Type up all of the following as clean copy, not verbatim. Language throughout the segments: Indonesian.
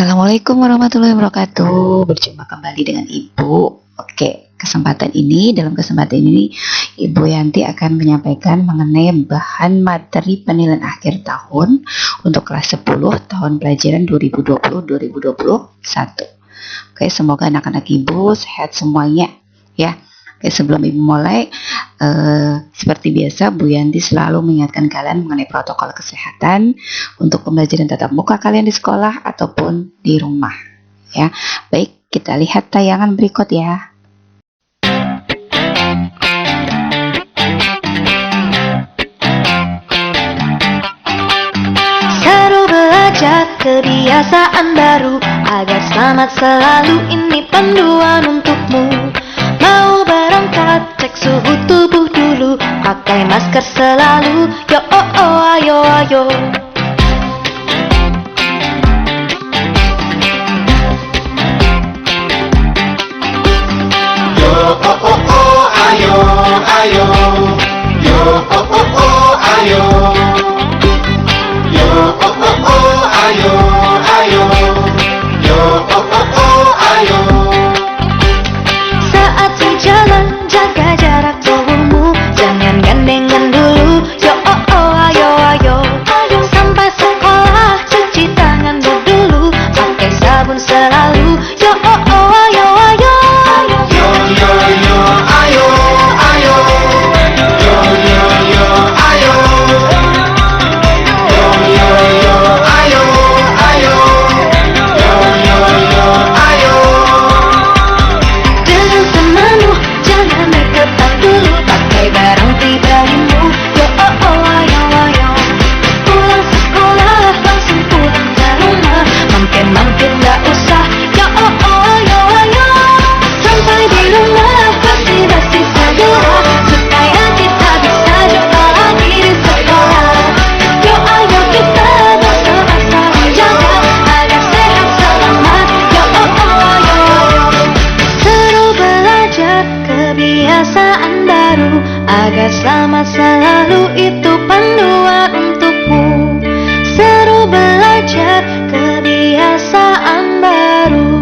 Assalamualaikum warahmatullahi wabarakatuh. Berjumpa kembali dengan Ibu. Oke, dalam kesempatan ini Ibu Yanti akan menyampaikan mengenai bahan materi penilaian akhir tahun untuk kelas 10 tahun pelajaran 2020-2021. Oke, semoga anak-anak Ibu sehat semuanya ya. Oke, sebelum Ibu mulai, seperti biasa Bu Yanti selalu mengingatkan kalian mengenai protokol kesehatan untuk pembelajaran tatap muka kalian di sekolah ataupun di rumah ya. Baik, kita lihat tayangan berikut ya. Seru belajar kebiasaan baru agar selamat selalu, ini panduan untukmu. Mau berangkat, cek suhu tubuh dulu, pakai masker selalu, yo oh oh ayo ayo. Yo oh oh oh ayo ayo. Yo oh oh oh ayo. Yo oh oh oh ayo ayo. Yo oh oh oh ayo. Saat berjalan jaga jarak tubuhmu, jangan gandengan dulu, yo oh oh ayo ayo. Sampai sekolah cuci tangan dulu, pakai sabun selalu, yo oh oh ayo ayo. Yo yo yo ayo ayo. Yo yo yo ayo. Yo yo yo ayo ayo. Yo yo yo ayo. Dengan temanmu jangan deketan dulu, pakai barang pribadimu, yo oh oh ayo ayo. Pulang sekolah langsung pulang ke rumah, mampir gak usah, yo oh oh ayo ayo. Sampai di rumah bersih-bersih segera, supaya kita bisa jumpa lagi di sekolah. Yo ayo kita bersama-sama menjaga agar sehat selamat, yo oh oh ayo ayo. Seru belajar kebiasaan baru agar selamat selalu, itu panduan untukmu. Seru belajar kebiasaan baru.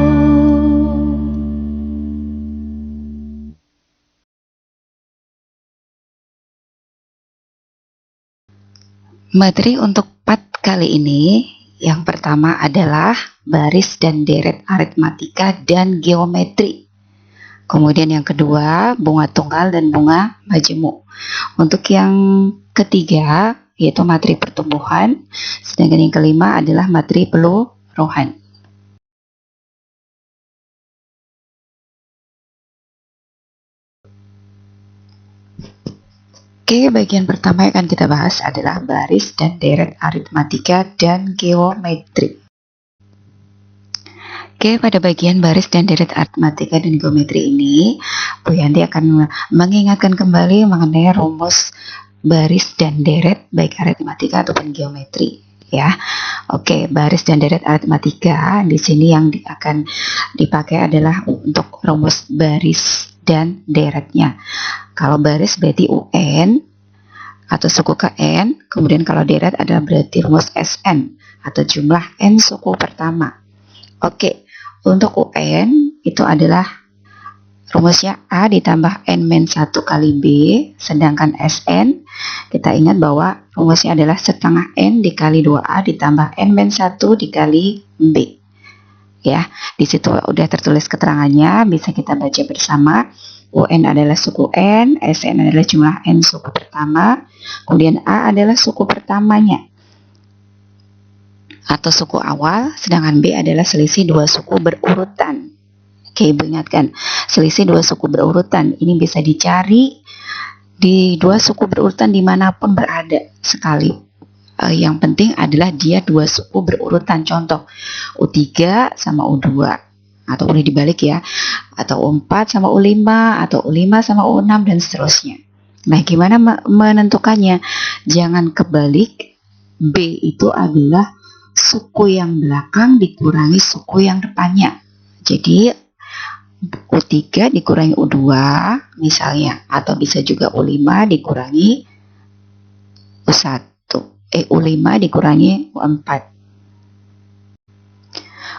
Materi untuk part kali ini yang pertama adalah baris dan deret aritmatika dan geometri. Kemudian yang kedua, bunga tunggal dan bunga majemuk. Untuk yang ketiga, yaitu materi pertumbuhan. Sedangkan yang kelima adalah materi peluruhan. Oke, bagian pertama yang akan kita bahas adalah baris dan deret aritmatika dan geometri. Oke, pada bagian baris dan deret aritmatika dan geometri ini, Bu Yanti akan mengingatkan kembali mengenai rumus baris dan deret baik aritmatika ataupun geometri ya. Oke, baris dan deret aritmatika di sini yang akan dipakai adalah untuk rumus baris dan deretnya. Kalau baris berarti UN atau suku ke N, kemudian kalau deret adalah berarti rumus SN atau jumlah N suku pertama. Oke, untuk UN itu adalah rumusnya A ditambah N-1 kali B, sedangkan SN kita ingat bahwa rumusnya adalah setengah N dikali 2A ditambah N-1 dikali B. Ya, di situ udah tertulis keterangannya, bisa kita baca bersama. UN adalah suku N, SN adalah jumlah N suku pertama, kemudian A adalah suku pertamanya atau suku awal, sedangkan B adalah selisih dua suku berurutan. Oke, Ibu ingatkan, selisih dua suku berurutan ini bisa dicari di dua suku berurutan dimanapun berada sekali. Yang penting adalah dia dua suku berurutan. Contoh, U3 sama U2, atau boleh dibalik ya, atau U4 sama U5, atau U5 sama U6 dan seterusnya. Nah, gimana menentukannya? Jangan kebalik. B itu adalah suku yang belakang dikurangi suku yang depannya. Jadi U3 dikurangi U2 misalnya, atau bisa juga U5 dikurangi U1, U5 dikurangi U4.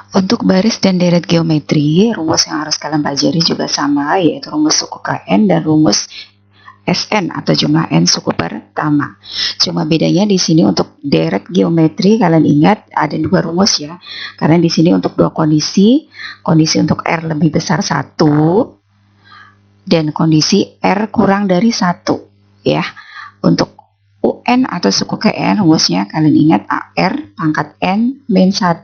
Untuk baris dan deret geometri, rumus yang harus kalian pelajari juga sama, yaitu rumus suku KN dan rumus SN atau jumlah N suku pertama. Cuma bedanya di sini untuk deret geometri kalian ingat ada dua rumus ya. Karena di sini untuk dua kondisi untuk R lebih besar 1 dan kondisi R kurang dari 1 ya. Untuk UN atau suku KN rumusnya kalian ingat AR pangkat N min 1.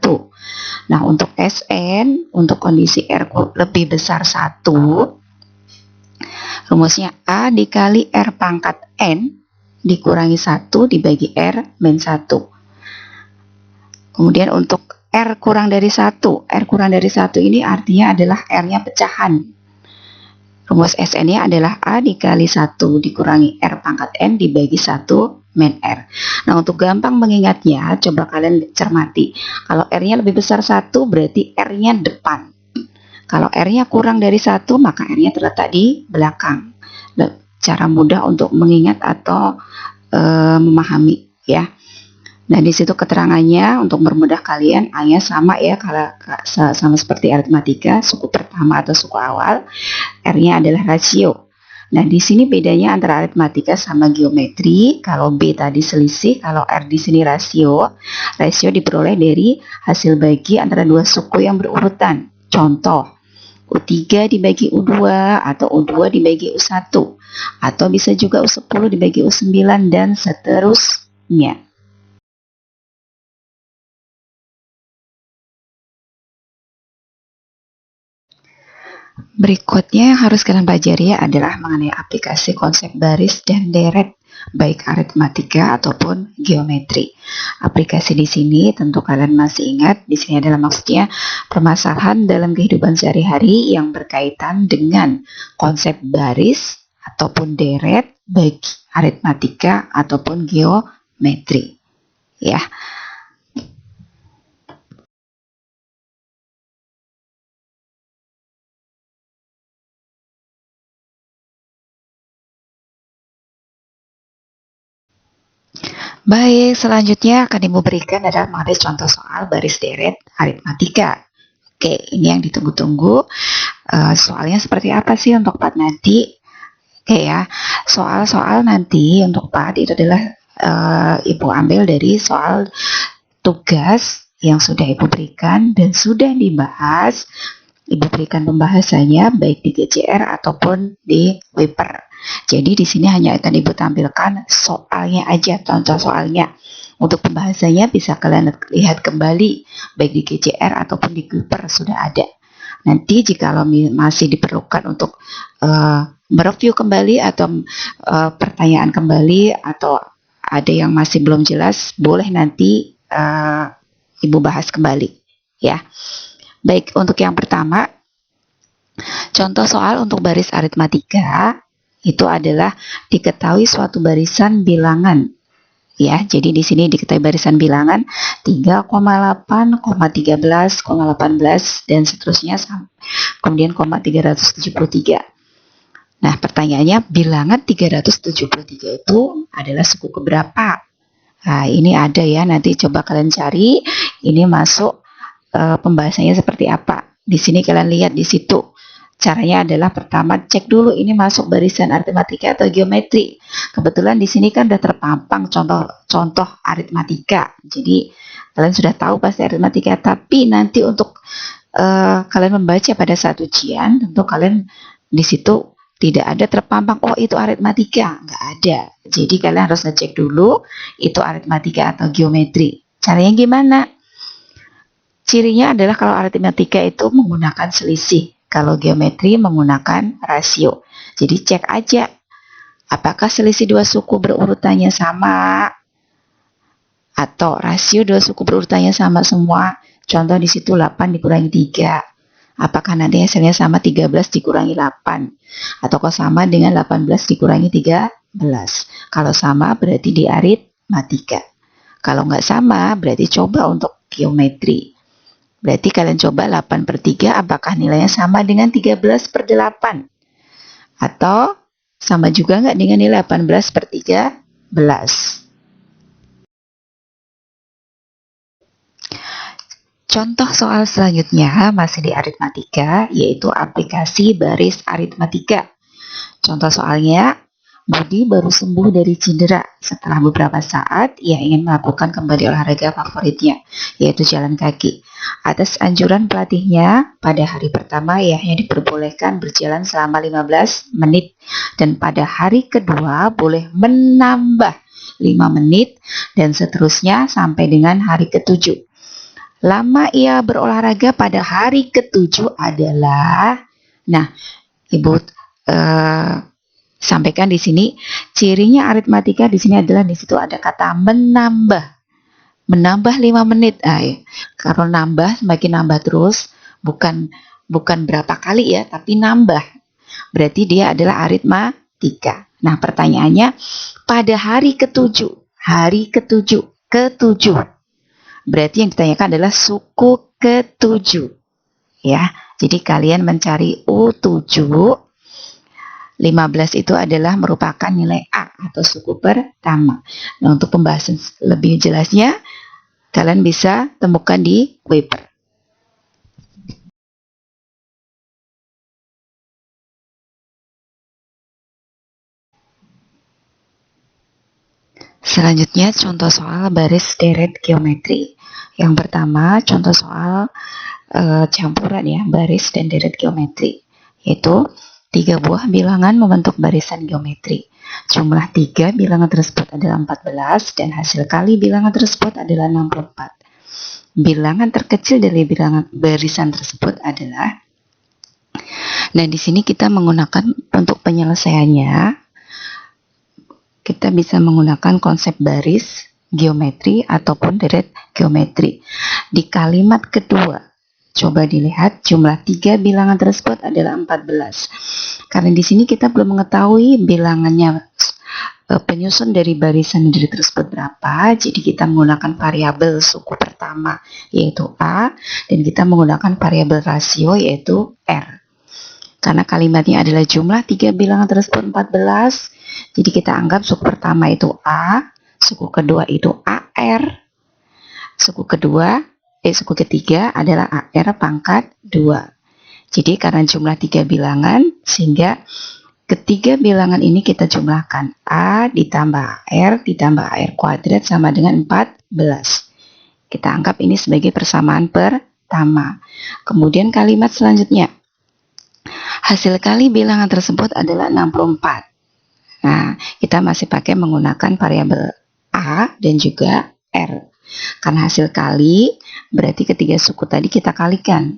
Nah, untuk SN untuk kondisi R lebih besar 1 rumusnya A dikali R pangkat N dikurangi 1 dibagi R min 1. Kemudian untuk R kurang dari 1 ini artinya adalah R-nya pecahan. Rumus SN-nya adalah A dikali 1 dikurangi R pangkat N dibagi 1 min R. Nah, untuk gampang mengingatnya, coba kalian cermati. Kalau R-nya lebih besar 1 berarti R-nya depan. Kalau R-nya kurang dari 1, maka R-nya terletak di belakang. Cara mudah untuk mengingat atau memahami ya. Nah, di situ keterangannya untuk mempermudah kalian, A-nya sama ya, kalau sama seperti aritmatika, suku pertama atau suku awal, R-nya adalah rasio. Nah, di sini bedanya antara aritmatika sama geometri. Kalau B tadi selisih, kalau R di sini rasio. Rasio diperoleh dari hasil bagi antara dua suku yang berurutan. Contoh, U3 dibagi U2 atau U2 dibagi U1 atau bisa juga U10 dibagi U9 dan seterusnya. Berikutnya yang harus kalian pelajari adalah mengenai aplikasi konsep baris dan deret baik aritmatika ataupun geometri. Aplikasi di sini tentu kalian masih ingat, di sini adalah maksudnya permasalahan dalam kehidupan sehari-hari yang berkaitan dengan konsep baris ataupun deret baik aritmatika ataupun geometri. Ya. Baik, selanjutnya akan Ibu berikan adalah mengenai contoh soal baris deret aritmatika. Oke, ini yang ditunggu-tunggu. Soalnya seperti apa sih untuk part nanti? Oke ya, soal-soal nanti untuk part itu adalah Ibu ambil dari soal tugas yang sudah Ibu berikan dan sudah dibahas. Ibu berikan pembahasannya baik di GCR ataupun di Wiper. Jadi di sini hanya akan Ibu tampilkan soalnya aja, contoh soalnya. Untuk pembahasannya bisa kalian lihat kembali baik di GCR ataupun di Wiper sudah ada. Nanti jika masih diperlukan untuk mereview kembali atau pertanyaan kembali atau ada yang masih belum jelas, boleh nanti Ibu bahas kembali ya. Baik, untuk yang pertama, contoh soal untuk baris aritmatika itu adalah diketahui suatu barisan bilangan. Ya, jadi di sini diketahui barisan bilangan 3,8, 13, 18 dan seterusnya, kemudian 373. Nah, pertanyaannya bilangan 373 itu adalah suku keberapa? Nah, ini ada ya, nanti coba kalian cari ini masuk pembahasannya seperti apa. Di sini kalian lihat di situ. Caranya adalah pertama cek dulu ini masuk barisan aritmatika atau geometri. Kebetulan di sini kan sudah terpampang contoh aritmatika. Jadi kalian sudah tahu pasti aritmatika. Tapi nanti untuk kalian membaca pada saat ujian, tentu kalian di situ tidak ada terpampang, oh itu aritmatika, nggak ada. Jadi kalian harus ngecek dulu itu aritmatika atau geometri. Caranya gimana? Cirinya adalah kalau aritmatika itu menggunakan selisih, kalau geometri menggunakan rasio. Jadi cek aja apakah selisih dua suku berurutannya sama atau rasio dua suku berurutannya sama semua. Contoh di situ 8 dikurangi 3. Apakah nanti hasilnya sama 13 dikurangi 8 atau kok sama dengan 18 dikurangi 13. Kalau sama berarti di aritmatika. Kalau nggak sama berarti coba untuk geometri. Berarti kalian coba 8/3 apakah nilainya sama dengan 13/8 atau sama juga nggak dengan nilai 18/13. Contoh soal selanjutnya masih di aritmatika, yaitu aplikasi baris aritmatika. Contoh soalnya, Budi baru sembuh dari cedera. Setelah beberapa saat, ia ingin melakukan kembali olahraga favoritnya, yaitu jalan kaki. Atas anjuran pelatihnya, pada hari pertama ia hanya diperbolehkan berjalan selama 15 menit, dan pada hari kedua boleh menambah 5 menit, dan seterusnya sampai dengan hari ke-7. Lama ia berolahraga pada hari ke-7 adalah, nah, Ibu sampaikan di sini cirinya aritmatika di sini adalah di situ ada kata menambah 5 menit. Kalau nambah semakin nambah terus, bukan berapa kali ya, tapi nambah. Berarti dia adalah aritmatika. Nah, pertanyaannya pada hari ke-7, ke-7. Berarti yang ditanyakan adalah suku ke-7. Ya. Jadi kalian mencari U7. 15 itu adalah merupakan nilai A atau suku pertama. Nah, untuk pembahasan lebih jelasnya, kalian bisa temukan di Weber. Selanjutnya, contoh soal baris deret geometri. Yang pertama, contoh soal campuran ya, baris dan deret geometri, yaitu 3 buah bilangan membentuk barisan geometri. Jumlah 3 bilangan tersebut adalah 14 dan hasil kali bilangan tersebut adalah 64. Bilangan terkecil dari bilangan barisan tersebut adalah, nah di sini kita menggunakan untuk penyelesaiannya, kita bisa menggunakan konsep baris geometri ataupun deret geometri. Di kalimat kedua, coba dilihat jumlah 3 bilangan tersebut adalah 14. Karena di sini kita belum mengetahui bilangannya, penyusun dari barisan deret tersebut berapa, jadi kita menggunakan variabel suku pertama yaitu A dan kita menggunakan variabel rasio yaitu R. Karena kalimatnya adalah jumlah 3 bilangan tersebut 14, jadi kita anggap suku pertama itu A, suku kedua itu AR, suku ketiga adalah AR pangkat 2. Jadi karena jumlah 3 bilangan, sehingga ketiga bilangan ini kita jumlahkan. A ditambah AR ditambah AR kuadrat sama dengan 14. Kita anggap ini sebagai persamaan pertama. Kemudian kalimat selanjutnya. Hasil kali bilangan tersebut adalah 64. Nah, kita masih pakai menggunakan variabel A dan juga R. Karena hasil kali, berarti ketiga suku tadi kita kalikan.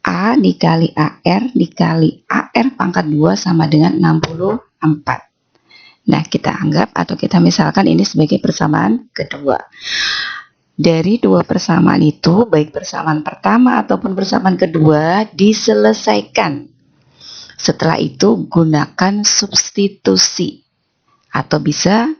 A dikali AR dikali AR pangkat 2 sama dengan 64. Nah, kita anggap atau kita misalkan ini sebagai persamaan kedua. Dari dua persamaan itu, baik persamaan pertama ataupun persamaan kedua, diselesaikan. Setelah itu, gunakan substitusi. Atau bisa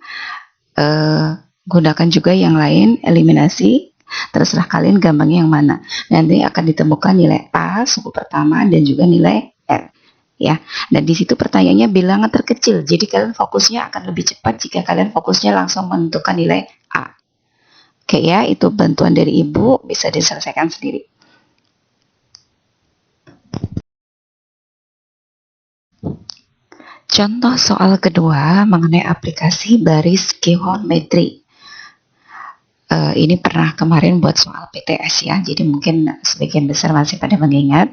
gunakan juga yang lain, eliminasi. Terserah kalian gampangnya yang mana. Nanti akan ditemukan nilai A, suku pertama, dan juga nilai R. Ya, dan di situ pertanyaannya bilangan terkecil. Jadi kalian fokusnya akan lebih cepat jika kalian fokusnya langsung menentukan nilai A. Oke ya, itu bantuan dari Ibu, bisa diselesaikan sendiri. Contoh soal kedua mengenai aplikasi baris geometri. Ini pernah kemarin buat soal PTS ya, jadi mungkin sebagian besar masih pada mengingat.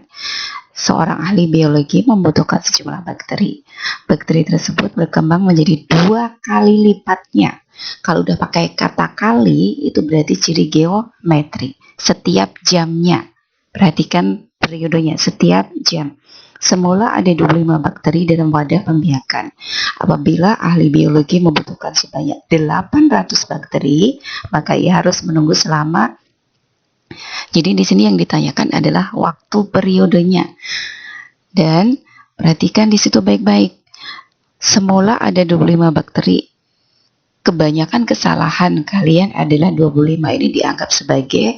Seorang ahli biologi membutuhkan sejumlah bakteri. Bakteri tersebut berkembang menjadi 2 kali lipatnya. Kalau udah pakai kata kali, itu berarti ciri geometri. Setiap jamnya. Perhatikan periodenya, setiap jam. Semula ada 25 bakteri dalam wadah pembiakan. Apabila ahli biologi membutuhkan sebanyak 800 bakteri, maka ia harus menunggu selama. Jadi di sini yang ditanyakan adalah waktu periodenya. Dan perhatikan di situ baik-baik. Semula ada 25 bakteri. Kebanyakan kesalahan kalian adalah 25 ini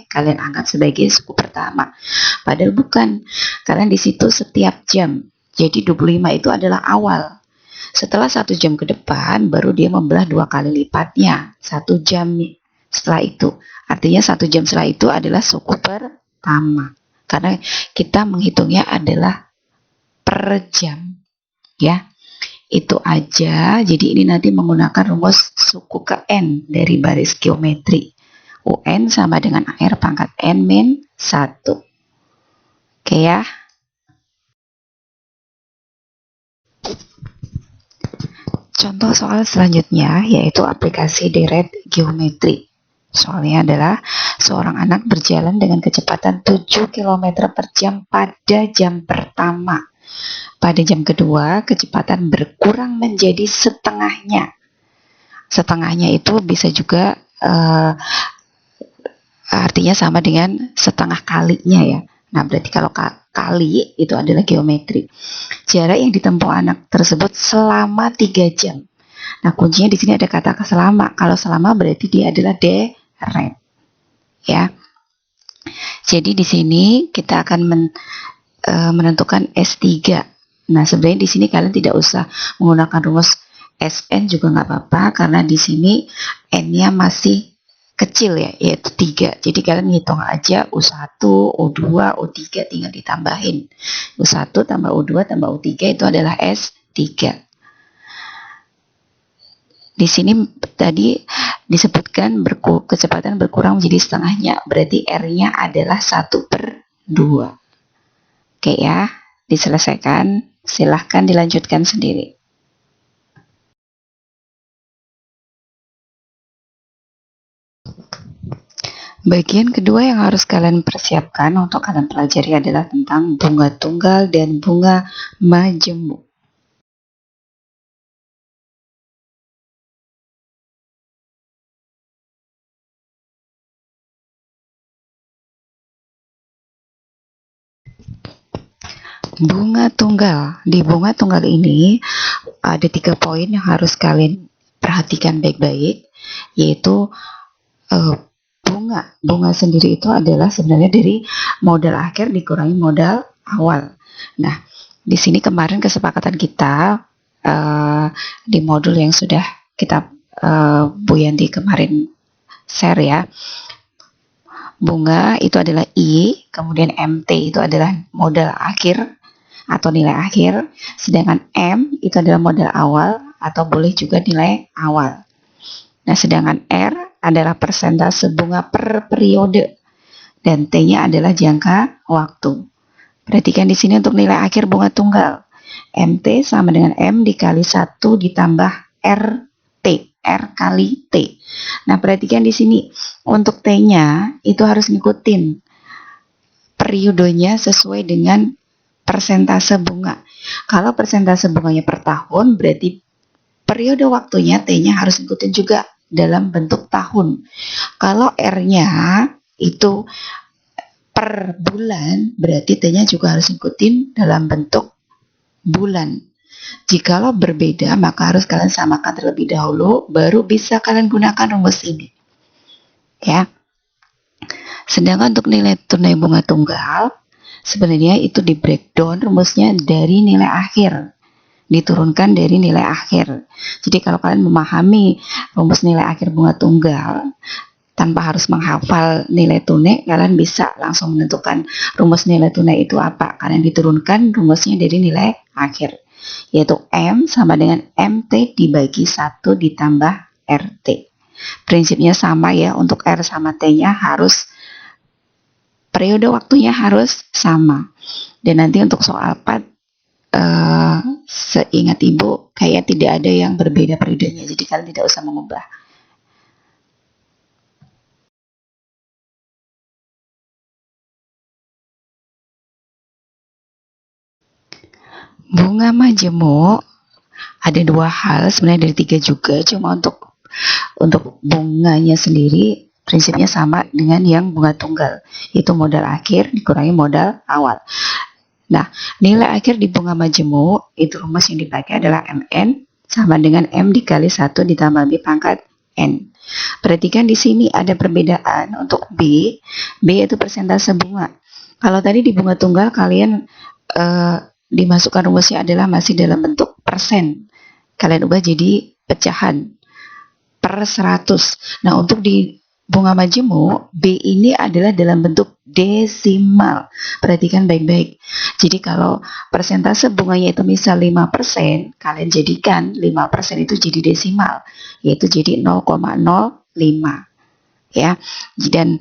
kalian anggap sebagai suku pertama. Padahal bukan. Kalian di situ setiap jam. Jadi 25 itu adalah awal. Setelah 1 jam ke depan baru dia membelah 2 kali lipatnya. 1 setelah itu. Artinya 1 jam setelah itu adalah suku pertama. Karena kita menghitungnya adalah per jam. Ya, itu aja. Jadi ini nanti menggunakan rumus suku ke N dari baris geometri. UN sama dengan AR pangkat N min 1. Oke ya. Contoh soal selanjutnya yaitu aplikasi deret geometri. Soalnya adalah seorang anak berjalan dengan kecepatan 7 km per jam pada jam pertama. Pada jam kedua, kecepatan berkurang menjadi setengahnya. Setengahnya itu bisa juga artinya sama dengan setengah kalinya ya. Nah, berarti kalau kali itu adalah geometri. Jarak yang ditempuh anak tersebut selama 3 jam. Nah, kuncinya di sini ada kata selama. Kalau selama berarti dia adalah deret. Ya. Jadi di sini kita akan menentukan S3. Nah, sebenarnya di sini kalian tidak usah menggunakan rumus SN juga nggak apa-apa karena di sini N-nya masih kecil ya, yaitu 3. Jadi kalian ngitung aja U1, U2, U3 tinggal ditambahin. U1 tambah U2 tambah U3 itu adalah S3. Di sini tadi disebutkan kecepatan berkurang menjadi setengahnya, berarti R-nya adalah 1/2. Oke ya, diselesaikan. Silahkan dilanjutkan sendiri. Bagian kedua yang harus kalian persiapkan untuk kalian pelajari adalah tentang bunga tunggal dan bunga majemuk. Bunga tunggal. Di bunga tunggal ini ada 3 poin yang harus kalian perhatikan baik-baik, yaitu bunga sendiri itu adalah sebenarnya dari modal akhir dikurangi modal awal. Nah, di sini kemarin kesepakatan kita di modul yang sudah kita Bu Yanti kemarin share ya. Bunga itu adalah I, kemudian MT itu adalah modal akhir atau nilai akhir, sedangkan M itu adalah modal awal atau boleh juga nilai awal. Nah, sedangkan R adalah persentase bunga per periode dan T-nya adalah jangka waktu. Perhatikan di sini untuk nilai akhir bunga tunggal. MT sama dengan M dikali 1 ditambah RT, R kali T. Nah, perhatikan di sini untuk T-nya itu harus ngikutin periodenya sesuai dengan persentase bunga. Kalau persentase bunganya per tahun, berarti periode waktunya T-nya harus ngikutin juga dalam bentuk tahun. Kalau R-nya itu per bulan, berarti T-nya juga harus ngikutin dalam bentuk bulan. Jikalau berbeda, maka harus kalian samakan terlebih dahulu, baru bisa kalian gunakan rumus ini. Ya. Sedangkan untuk nilai tunai bunga tunggal, sebenarnya itu di breakdown rumusnya dari nilai akhir. Diturunkan dari nilai akhir. Jadi kalau kalian memahami rumus nilai akhir bunga tunggal tanpa harus menghafal nilai tunai, kalian bisa langsung menentukan rumus nilai tunai itu apa. Kalian diturunkan rumusnya dari nilai akhir, yaitu M sama dengan MT dibagi 1 ditambah RT. Prinsipnya sama ya, untuk R sama T-nya harus periode waktunya harus sama. Dan nanti untuk soal 4 seingat ibu kayak tidak ada yang berbeda periodenya, jadi kalian tidak usah mengubah. Bunga majemuk ada 2 hal, sebenarnya dari 3 juga, cuma untuk bunganya sendiri prinsipnya sama dengan yang bunga tunggal, itu modal akhir dikurangi modal awal. Nah, nilai akhir di bunga majemuk itu rumus yang dipakai adalah MN sama dengan M dikali 1 ditambah B pangkat N. Perhatikan di sini ada perbedaan untuk B. B itu persentase bunga. Kalau tadi di bunga tunggal kalian dimasukkan rumusnya adalah masih dalam bentuk persen. Kalian ubah jadi pecahan per 100. Nah, untuk di bunga majemuk, B ini adalah dalam bentuk desimal. Perhatikan baik-baik. Jadi kalau persentase bunganya itu misal 5%, kalian jadikan 5% itu jadi desimal, yaitu jadi 0,05. Ya, dan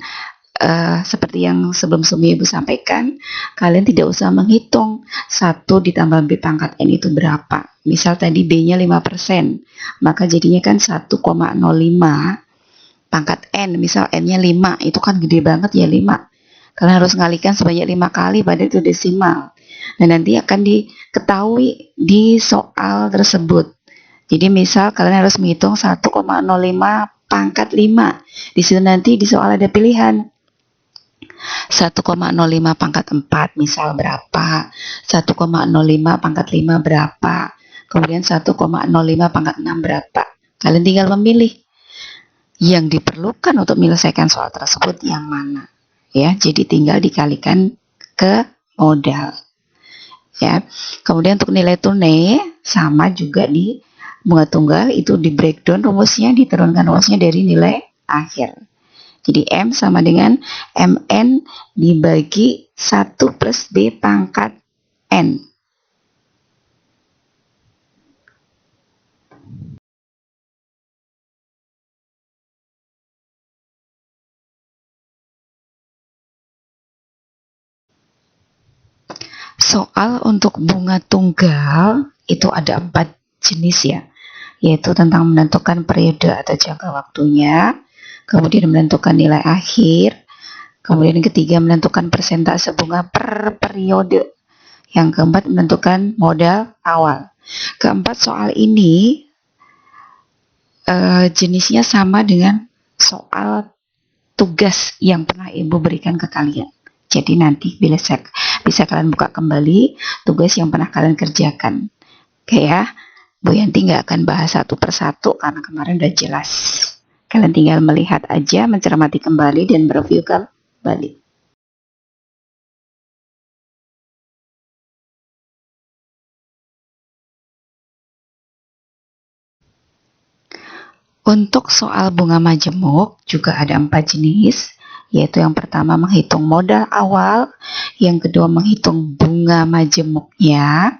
seperti yang sebelum-sebelumnya Ibu sampaikan, kalian tidak usah menghitung 1 ditambah B pangkat N itu berapa. Misal tadi B-nya 5%, maka jadinya kan 1,05 pangkat N, misal N-nya 5, itu kan gede banget ya 5. Kalian harus ngalikan sebanyak 5 kali pada itu desimal. Dan nanti akan diketahui di soal tersebut. Jadi misal kalian harus menghitung 1,05 pangkat 5. Di situ nanti di soal ada pilihan. 1,05 pangkat 4 misal berapa, 1,05 pangkat 5 berapa, kemudian 1,05 pangkat 6 berapa. Kalian tinggal memilih yang diperlukan untuk menyelesaikan soal tersebut yang mana. Ya, jadi tinggal dikalikan ke modal. Ya. Kemudian untuk nilai tunai sama juga di bunga tunggal itu di breakdown rumusnya, diturunkan rumusnya dari nilai akhir. Jadi M sama dengan MN dibagi 1 plus B pangkat N. Soal untuk bunga tunggal itu ada 4 jenis ya, yaitu tentang menentukan periode atau jangka waktunya, kemudian menentukan nilai akhir, kemudian yang ketiga menentukan persentase bunga per periode, yang keempat menentukan modal awal. Keempat soal ini jenisnya sama dengan soal tugas yang pernah Ibu berikan ke kalian. Jadi nanti bisa kalian buka kembali tugas yang pernah kalian kerjakan. Oke ya, Bu Yanti nggak akan bahas satu persatu karena kemarin udah jelas. Kalian tinggal melihat aja, mencermati kembali dan mereview kembali. Untuk soal bunga majemuk juga ada 4 jenis, yaitu yang pertama menghitung modal awal, yang kedua menghitung bunga majemuknya,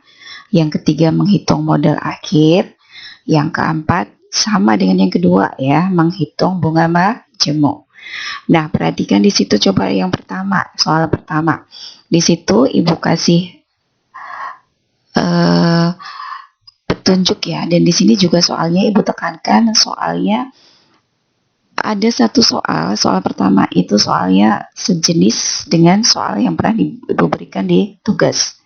yang ketiga menghitung modal akhir, yang keempat sama dengan yang kedua ya, menghitung bunga majemuk. Nah, perhatikan di situ coba yang pertama, soal pertama. Di situ Ibu kasih petunjuk ya, dan di sini juga soalnya Ibu tekankan soalnya ada satu soal pertama itu soalnya sejenis dengan soal yang pernah Ibu berikan di tugas.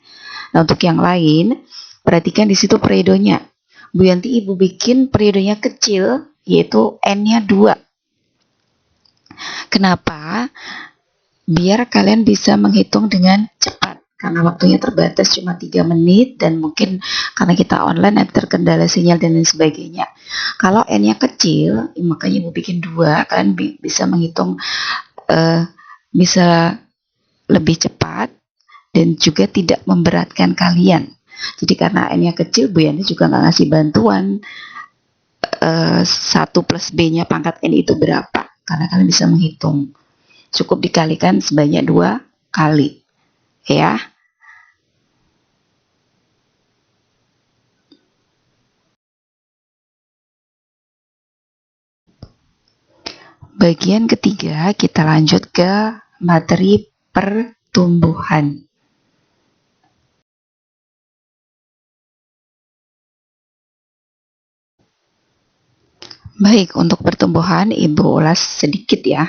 Nah, untuk yang lain, perhatikan di situ periodenya. Bu Yanti Ibu bikin periodenya kecil, yaitu N-nya 2. Kenapa? Biar kalian bisa menghitung dengan cepat. Karena waktunya terbatas cuma 3 menit dan mungkin karena kita online ada terkendala sinyal dan lain sebagainya. Kalau N-nya kecil, makanya Ibu bikin 2, kalian bisa menghitung bisa lebih cepat dan juga tidak memberatkan kalian. Jadi karena N-nya kecil, Bu Yanti juga nggak ngasih bantuan 1 plus B-nya pangkat N itu berapa, karena kalian bisa menghitung. Cukup dikalikan sebanyak 2 kali. Ya. Bagian ketiga kita lanjut ke materi pertumbuhan. Baik, untuk pertumbuhan Ibu ulas sedikit ya.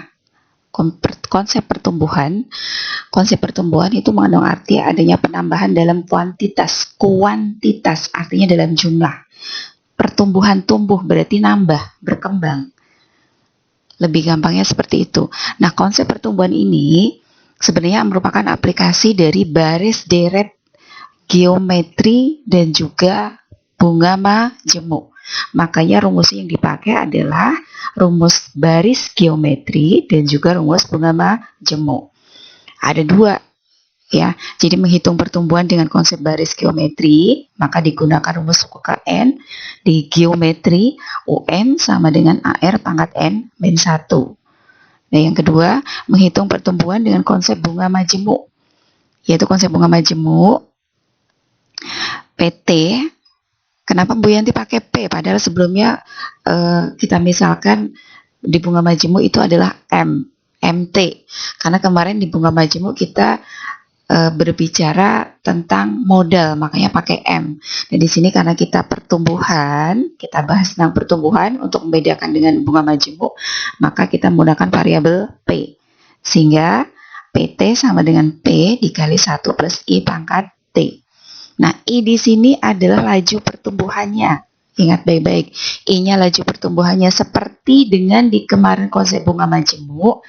Konsep pertumbuhan itu mengandung arti adanya penambahan dalam kuantitas artinya dalam jumlah. Pertumbuhan tumbuh berarti nambah, berkembang. Lebih gampangnya seperti itu. Nah, konsep pertumbuhan ini sebenarnya merupakan aplikasi dari baris deret geometri dan juga bunga majemuk. Makanya rumus yang dipakai adalah rumus baris geometri dan juga rumus bunga majemuk. Ada 2 ya. Jadi menghitung pertumbuhan dengan konsep baris geometri, maka digunakan rumus UKN. Di geometri UN sama dengan AR pangkat N min 1. Nah, yang kedua, menghitung pertumbuhan dengan konsep bunga majemuk. Yaitu konsep bunga majemuk PT. Kenapa Bu Yanti pakai P? Padahal sebelumnya kita misalkan di bunga majemuk itu adalah MT. Karena kemarin di bunga majemuk kita berbicara tentang modal, makanya pakai M. Dan di sini karena kita pertumbuhan, kita bahas tentang pertumbuhan untuk membedakan dengan bunga majemuk, maka kita menggunakan variabel P. Sehingga PT sama dengan P dikali 1 plus I pangkat T. Nah, I di sini adalah laju pertumbuhannya. Ingat baik-baik, I-nya laju pertumbuhannya seperti dengan di kemarin konsep bunga majemuk,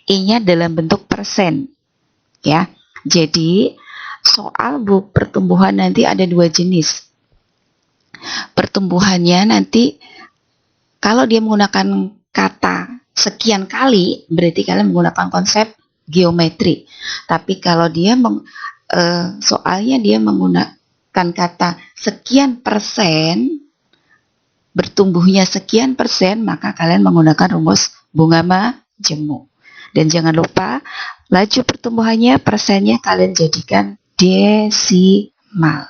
I-nya dalam bentuk persen. Ya. Jadi, soal pertumbuhan nanti ada dua jenis. Pertumbuhannya nanti, kalau dia menggunakan kata sekian kali, berarti kalian menggunakan konsep geometri. Tapi kalau dia soalnya dia menggunakan kata sekian persen, bertumbuhnya sekian persen, maka kalian menggunakan rumus bunga majemuk. Dan jangan lupa, laju pertumbuhannya, persennya kalian jadikan desimal.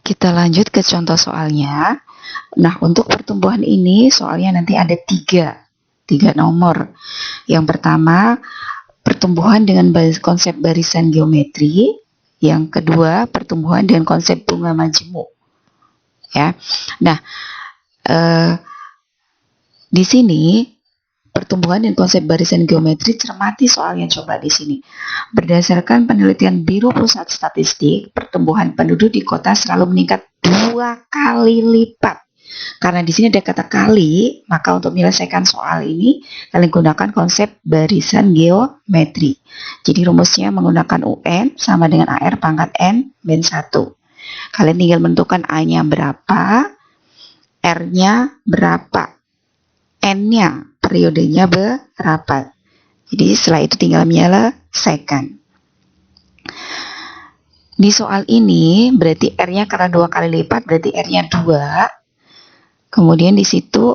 Kita lanjut ke contoh soalnya. Nah, untuk pertumbuhan ini, soalnya nanti ada tiga nomor. Yang pertama, pertumbuhan dengan konsep barisan geometri. Yang kedua, pertumbuhan dengan konsep bunga majemuk. Ya, nah di sini pertumbuhan dan konsep barisan geometri, cermati soalnya coba di sini. Berdasarkan penelitian Biro Pusat Statistik, pertumbuhan penduduk di kota selalu meningkat 2 kali lipat. Karena di sini ada kata kali, maka untuk menyelesaikan soal ini kalian gunakan konsep barisan geometri. Jadi rumusnya menggunakan UN sama dengan AR pangkat N min 1. Kalian tinggal menentukan A-nya berapa, R-nya berapa, N-nya, periodenya berapa. Jadi setelah itu tinggal menyelesaikan. Di soal ini berarti R-nya karena 2 kali lipat, berarti R-nya 2. Kemudian di situ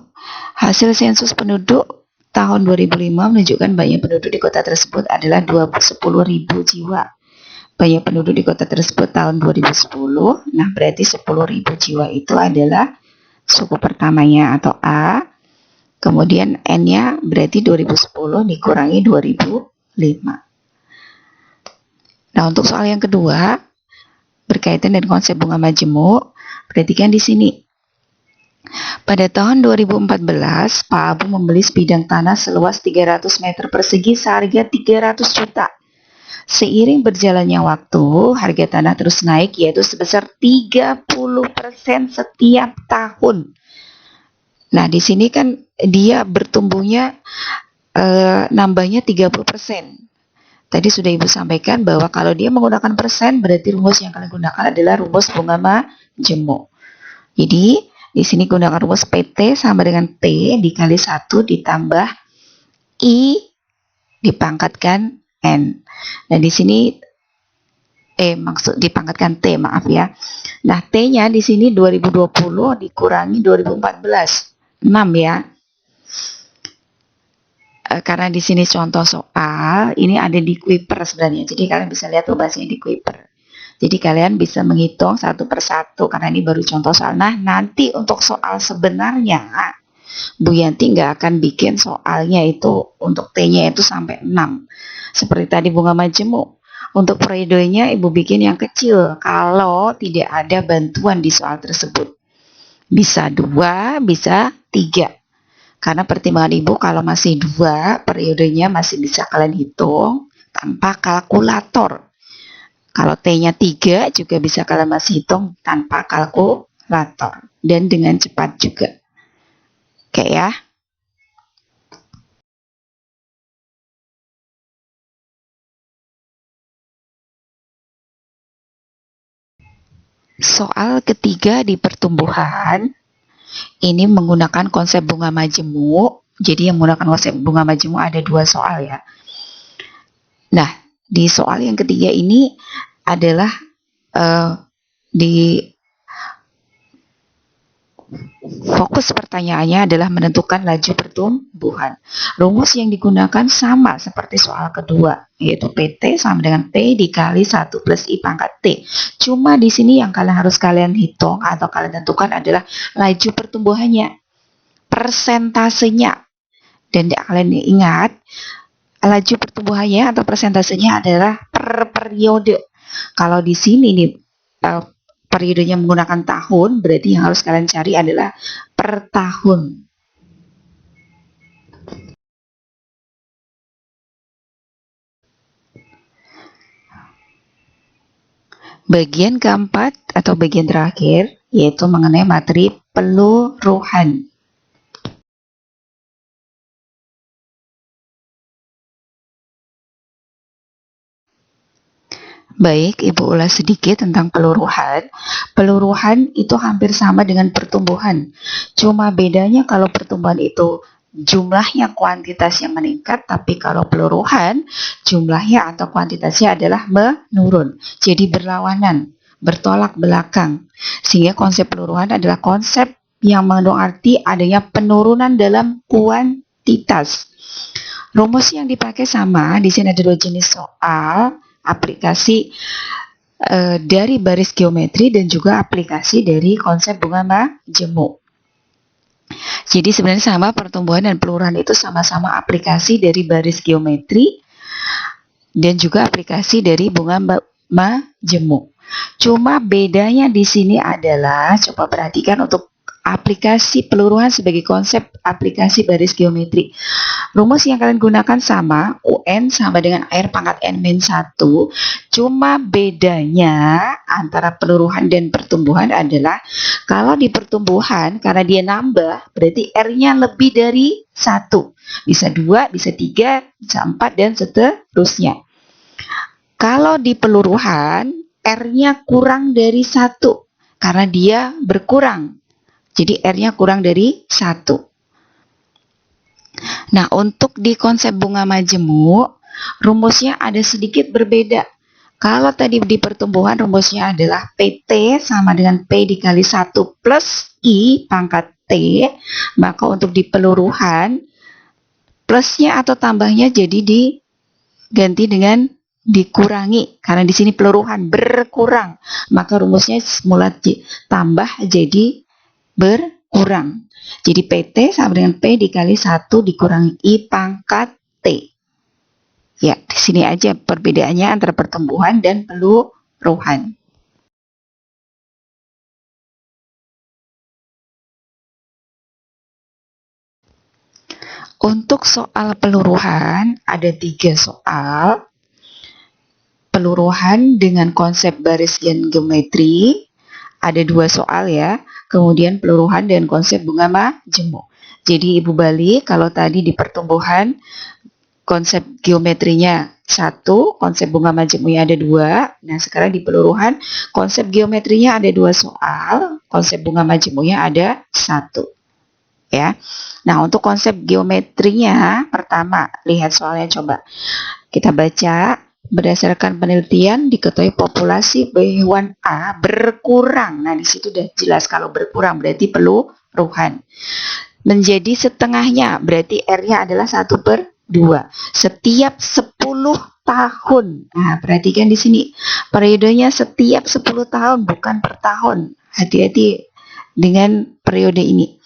hasil sensus penduduk tahun 2005 menunjukkan banyak penduduk di kota tersebut adalah 10.000 jiwa. Banyak penduduk di kota tersebut tahun 2010. Nah, berarti 10.000 jiwa itu adalah suku pertamanya atau A. Kemudian N-nya berarti 2010 dikurangi 2005. Nah, untuk soal yang kedua, berkaitan dengan konsep bunga majemuk, perhatikan di sini. Pada tahun 2014, Pak Abu membeli sebidang tanah seluas 300 meter persegi seharga 300 juta. Seiring berjalannya waktu, harga tanah terus naik, yaitu sebesar 30% setiap tahun. Nah, di sini kan dia bertumbuhnya nambahnya 30%. Tadi sudah Ibu sampaikan bahwa kalau dia menggunakan persen, berarti rumus yang kalian gunakan adalah rumus bunga majemuk. Jadi, di sini gunakan rumus PT sama dengan P dikali 1 ditambah I dipangkatkan N. Nah, di sini maksud dipangkatkan T, maaf ya. Nah, T-nya di sini 2020 dikurangi 2014. 6 ya. Karena di sini contoh soal, ini ada di Kuiper sebenarnya. Jadi kalian bisa lihat bahasanya di Kuiper. Jadi kalian bisa menghitung satu persatu karena ini baru contoh soal. Nah, nanti untuk soal sebenarnya Bu Yanti nggak akan bikin soalnya itu untuk T-nya itu sampai 6. Seperti tadi bunga majemuk. Untuk periodenya Ibu bikin yang kecil kalau tidak ada bantuan di soal tersebut. Bisa 2, bisa 3. Karena pertimbangan Ibu kalau masih 2, periodenya masih bisa kalian hitung tanpa kalkulator. Kalau T-nya 3 juga bisa kalian masih hitung tanpa kalkulator. Dan dengan cepat juga. Oke ya. Soal ketiga di pertumbuhan, ini menggunakan konsep bunga majemuk. Jadi yang menggunakan konsep bunga majemuk ada 2 soal ya. Nah, di soal yang ketiga ini adalah di Fokus pertanyaannya adalah menentukan laju pertumbuhan. Rumus yang digunakan sama seperti soal kedua, yaitu PT sama dengan P dikali 1 plus I pangkat T. Cuma di sini yang kalian hitung atau kalian tentukan adalah laju pertumbuhannya, persentasenya. Dan kalian ingat, laju pertumbuhannya atau persentasenya adalah per periode. Kalau di sini nih periodenya menggunakan tahun, berarti yang harus kalian cari adalah per tahun. Bagian keempat atau bagian terakhir yaitu mengenai materi peluruhan. Baik, Ibu ulas sedikit tentang peluruhan. Peluruhan itu hampir sama dengan pertumbuhan. Cuma bedanya kalau pertumbuhan itu jumlahnya kuantitasnya meningkat, tapi kalau peluruhan jumlahnya atau kuantitasnya adalah menurun. Jadi berlawanan, bertolak belakang. Sehingga konsep peluruhan adalah konsep yang mengandung arti adanya penurunan dalam kuantitas. Rumus yang dipakai sama, di sini ada dua jenis soal, aplikasi dari baris geometri dan juga aplikasi dari konsep bunga majemuk. Jadi sebenarnya sama, pertumbuhan dan peluruhan itu sama-sama aplikasi dari baris geometri dan juga aplikasi dari bunga majemuk. Cuma bedanya di sini adalah, coba perhatikan untuk aplikasi peluruhan sebagai konsep aplikasi baris geometri. Rumus yang kalian gunakan sama, UN sama dengan R pangkat N-1, cuma bedanya antara peluruhan dan pertumbuhan adalah kalau di pertumbuhan, karena dia nambah, berarti R-nya lebih dari 1. Bisa 2, bisa 3, bisa 4, dan seterusnya. Kalau di peluruhan, R-nya kurang dari 1, karena dia berkurang. Jadi R-nya kurang dari 1. Nah, untuk di konsep bunga majemuk, rumusnya ada sedikit berbeda. Kalau tadi di pertumbuhan rumusnya adalah PT sama dengan P dikali 1 plus I pangkat T, maka untuk di peluruhan, plusnya atau tambahnya jadi diganti dengan dikurangi. Karena di sini peluruhan berkurang, maka rumusnya semula tambah jadi berkurang. Jadi PT sama dengan P dikali 1 dikurangi I pangkat T. Ya, di sini aja perbedaannya antara pertumbuhan dan peluruhan. Untuk soal peluruhan, ada 3 soal. Peluruhan dengan konsep baris geometri, ada 2 soal ya. Kemudian peluruhan dengan konsep bunga majemuk. Jadi Ibu balik, kalau tadi di pertumbuhan konsep geometrinya 1, konsep bunga majemuknya ada 2. Nah, sekarang di peluruhan konsep geometrinya ada 2 soal, konsep bunga majemuknya ada 1. Ya. Nah, untuk konsep geometrinya pertama, lihat soalnya coba. Kita baca. Berdasarkan penelitian diketahui populasi hewan A berkurang. Nah, di situ udah jelas kalau berkurang berarti peluruhan. Menjadi setengahnya berarti R-nya adalah 1/2. Setiap 10 tahun. Nah, perhatikan di sini. Periodenya setiap 10 tahun bukan per tahun. Hati-hati dengan periode ini.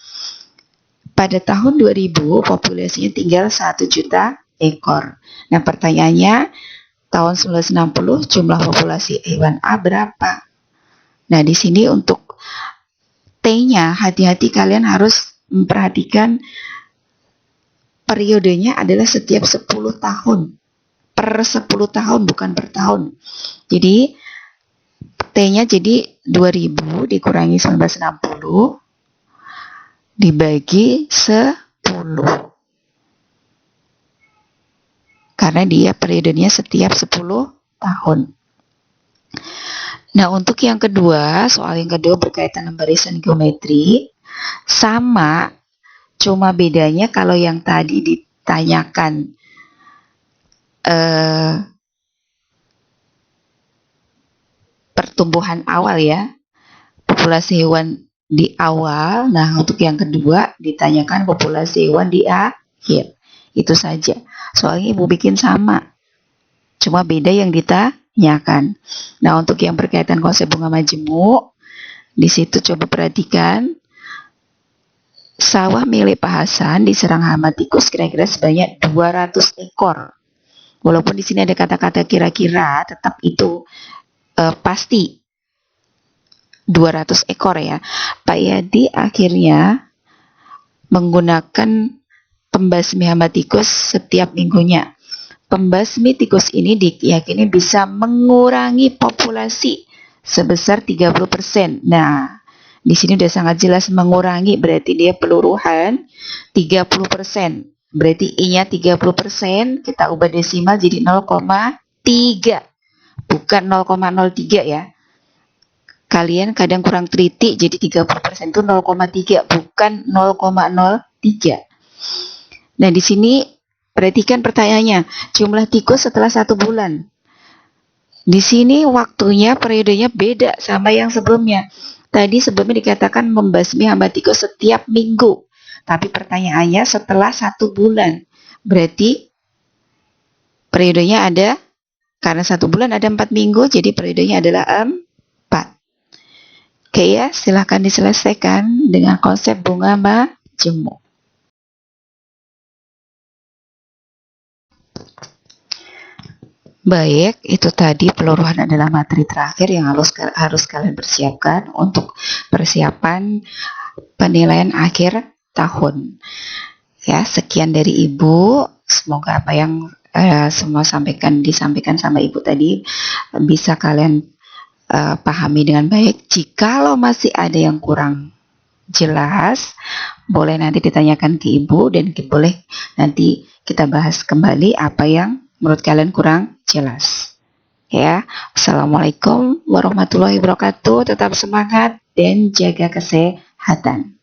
Pada tahun 2000 populasinya tinggal 1 juta ekor. Nah, pertanyaannya, tahun 1960 jumlah populasi hewan A berapa? Nah, di sini untuk T-nya hati-hati, kalian harus memperhatikan periodenya adalah setiap 10 tahun. Per 10 tahun bukan per tahun. Jadi T-nya jadi 2000 dikurangi 1960 dibagi 10. Karena dia periodenya setiap 10 tahun. Nah, untuk yang kedua, soal yang kedua berkaitan dengan barisan geometri, sama, cuma bedanya kalau yang tadi ditanyakan pertumbuhan awal ya, populasi hewan di awal. Nah, untuk yang kedua ditanyakan populasi hewan di akhir. Itu saja. Soalnya Ibu bikin sama. Cuma beda yang ditanyakan. Nah, untuk yang berkaitan konsep bunga majemuk, di situ coba perhatikan. Sawah milik Pak Hasan diserang hama tikus kira-kira sebanyak 200 ekor. Walaupun di sini ada kata-kata kira-kira, tetap itu pasti 200 ekor ya. Pak Yadi akhirnya menggunakan pembasmi hama tikus setiap minggunya. Pembasmi tikus ini diyakini bisa mengurangi populasi sebesar 30%. Nah, di sini udah sangat jelas mengurangi, berarti dia peluruhan 30%. Berarti I-nya 30%, kita ubah desimal jadi 0,3. Bukan 0,03 ya. Kalian kadang kurang teliti, jadi 30% itu 0,3, bukan 0,03. Nah, di sini perhatikan pertanyaannya, jumlah tikus setelah 1 bulan. Di sini waktunya, periodenya beda sama yang sebelumnya. Tadi sebelumnya dikatakan membasmi hama tikus setiap minggu. Tapi pertanyaannya setelah 1 bulan. Berarti periodenya ada, karena 1 bulan ada 4 minggu, jadi periodenya adalah 4. Oke ya, silahkan diselesaikan dengan konsep bunga majemuk. Baik, itu tadi peluruhan adalah materi terakhir yang harus kalian persiapkan untuk persiapan penilaian akhir tahun. Ya, sekian dari Ibu. Semoga apa yang semua disampaikan sama Ibu tadi bisa kalian pahami dengan baik. Jikalau masih ada yang kurang jelas, boleh nanti ditanyakan ke Ibu dan boleh nanti kita bahas kembali apa yang menurut kalian kurang jelas. Ya, Assalamualaikum warahmatullahi wabarakatuh. Tetap semangat dan jaga kesehatan.